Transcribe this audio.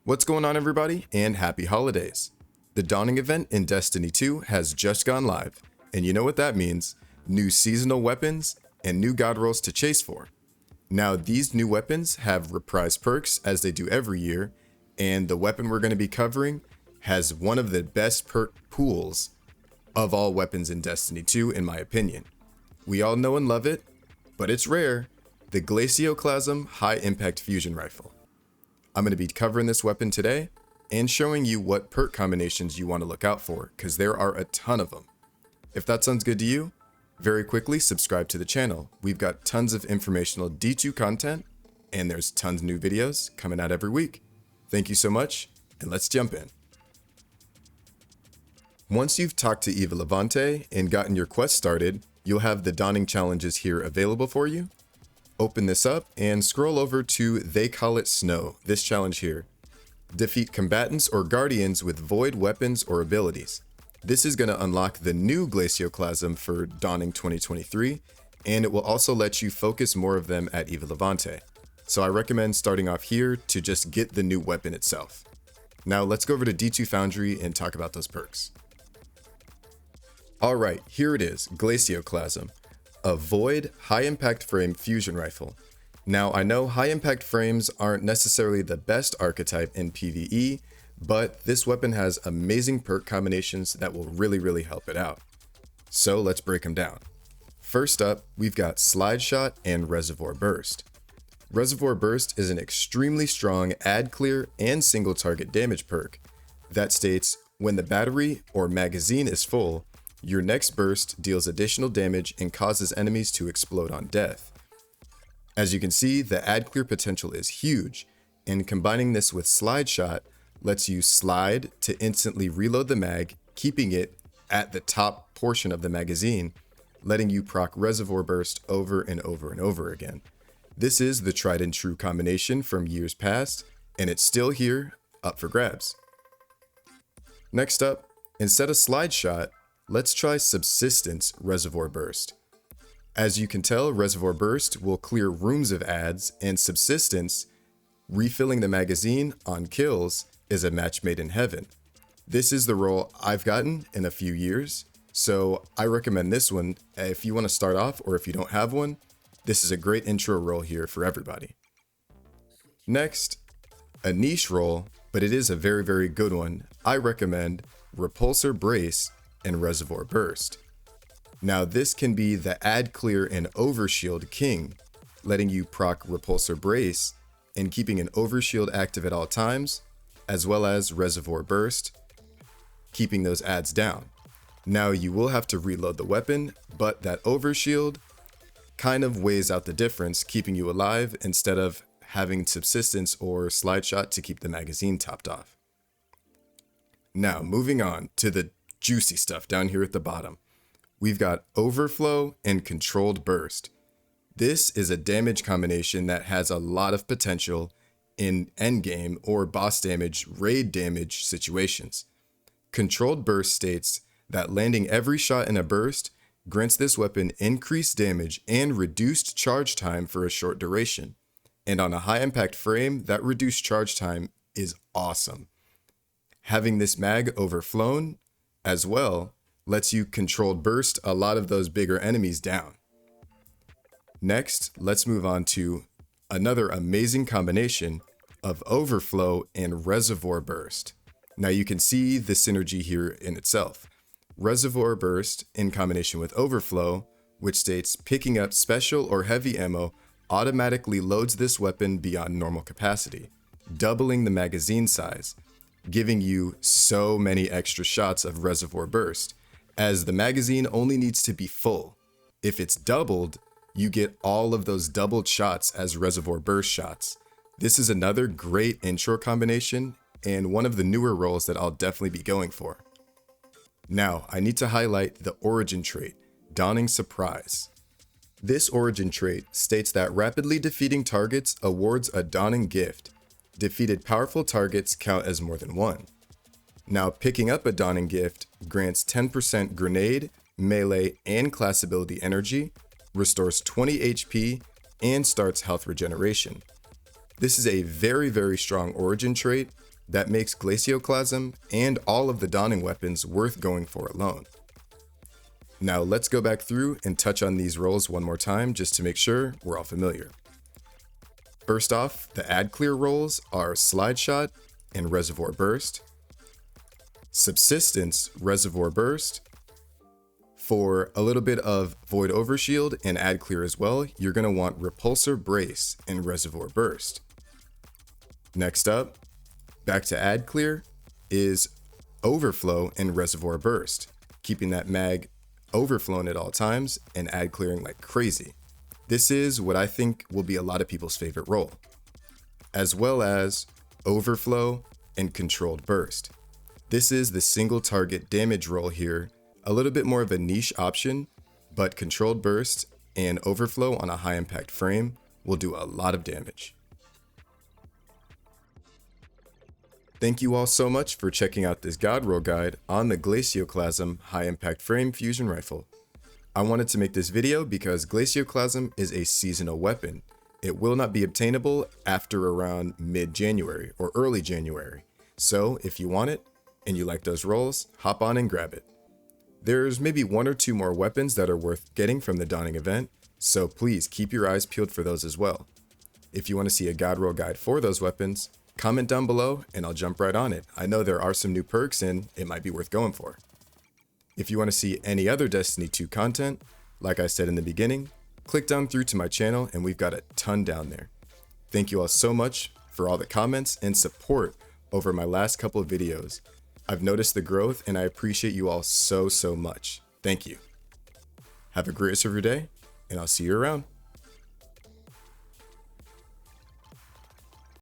What's going on, everybody, and happy holidays. The Dawning event in Destiny 2 has just gone live, and you know what that means: new seasonal weapons and new Godrolls to chase for. Now, these new weapons have reprised perks as they do every year, and the weapon we're going to be covering has one of the best perk pools of all weapons in Destiny 2, in my opinion. We all know and love it, but it's rare: the Glacioclasm High Impact Fusion Rifle. I'm going to be covering this weapon today and showing you what perk combinations you want to look out for, because there are a ton of them. If that sounds good to you, very quickly subscribe to the channel. We've got tons of informational D2 content, and there's tons of new videos coming out every week. Thank you so much, and let's jump in. Once you've talked to Eva Levante and gotten your quest started, you'll have the Dawning challenges here available for you. Open this up and scroll over to They Call It Snow, this challenge here. Defeat combatants or guardians with void weapons or abilities. This is going to unlock the new Glacioclasm for Dawning 2023, and it will also let you focus more of them at Eva Levante. So I recommend starting off here to just get the new weapon itself. Now let's go over to D2 Foundry and talk about those perks. Alright, here it is, Glacioclasm. A void high impact frame fusion rifle. Now, I know high impact frames aren't necessarily the best archetype in PvE, but this weapon has amazing perk combinations that will really help it out. So let's break them down. First up, we've got Slide Shot and Reservoir Burst. Reservoir Burst is an extremely strong add clear and single target damage perk that states when the battery or magazine is full, your next burst deals additional damage and causes enemies to explode on death. As you can see, the add clear potential is huge, and combining this with Slide Shot lets you slide to instantly reload the mag, keeping it at the top portion of the magazine, letting you proc Reservoir Burst over and over again. This is the tried and true combination from years past, and it's still here, up for grabs. Next up, instead of Slide Shot, let's try Subsistence Reservoir Burst. As you can tell, Reservoir Burst will clear rooms of adds, and Subsistence, refilling the magazine on kills, is a match made in heaven. This is the role I've gotten in a few years, so I recommend this one if you want to start off, or if you don't have one. This is a great intro role here for everybody. Next, a niche role, but it is a very good one. I recommend Repulsor Brace and Reservoir Burst. Now this can be the add clear and overshield king, letting you proc Repulsor Brace and keeping an overshield active at all times, as well as Reservoir Burst, keeping those adds down. Now you will have to reload the weapon, but that overshield kind of weighs out the difference, keeping you alive instead of having Subsistence or Slide Shot to keep the magazine topped off. Now moving on to the juicy stuff down here at the bottom. We've got Overflow and Controlled Burst. This is a damage combination that has a lot of potential in endgame or boss damage, raid damage situations. Controlled Burst states that landing every shot in a burst grants this weapon increased damage and reduced charge time for a short duration. And on a high impact frame, that reduced charge time is awesome. Having this mag overflown as well lets you controlled burst a lot of those bigger enemies down. Next, let's move on to another amazing combination of Overflow and Reservoir Burst. Now you can see the synergy here in itself. Reservoir Burst in combination with Overflow, which states picking up special or heavy ammo automatically loads this weapon beyond normal capacity, doubling the magazine size, giving you so many extra shots of Reservoir Burst, as the magazine only needs to be full. If it's doubled, you get all of those doubled shots as Reservoir Burst shots. This is another great intro combination, and one of the newer roles that I'll definitely be going for. Now, I need to highlight the Origin trait, Dawning Surprise. This Origin trait states that rapidly defeating targets awards a Dawning gift. Defeated powerful targets count as more than one. Now, picking up a Dawning gift grants 10% grenade, melee, and class ability energy, restores 20 HP, and starts health regeneration. This is a very strong Origin trait, That makes Glacioclasm and all of the Dawning weapons worth going for alone. Now let's go back through and touch on these rolls one more time just to make sure we're all familiar. First off, the Add Clear rolls are Slide Shot and Reservoir Burst. Subsistence, Reservoir Burst. For a little bit of Void Overshield and Add Clear as well, you're going to want Repulsor Brace and Reservoir Burst. Next up, back to Add Clear, is Overflow and Reservoir Burst, keeping that mag overflowing at all times and Add Clearing like crazy. This is what I think will be a lot of people's favorite roll, as well as Overflow and Controlled Burst. This is the single target damage roll here, a little bit more of a niche option, but Controlled Burst and Overflow on a high impact frame will do a lot of damage. Thank you all so much for checking out this Godroll guide on the Glacioclasm high impact frame fusion rifle. I wanted to make this video because Glacioclasm is a seasonal weapon. It will not be obtainable after around mid-January or early January. So if you want it and you like those rolls, hop on and grab it. There's maybe 1 or 2 more weapons that are worth getting from the Dawning event, so please keep your eyes peeled for those as well. If you want to see a Godroll guide for those weapons, comment down below and I'll jump right on it. I know there are some new perks and it might be worth going for. If you want to see any other Destiny 2 content, like I said in the beginning, click down through to my channel and we've got a ton down there. Thank you all so much for all the comments and support over my last couple of videos. I've noticed the growth and I appreciate you all so much. Thank you. Have a great rest of your day and I'll see you around.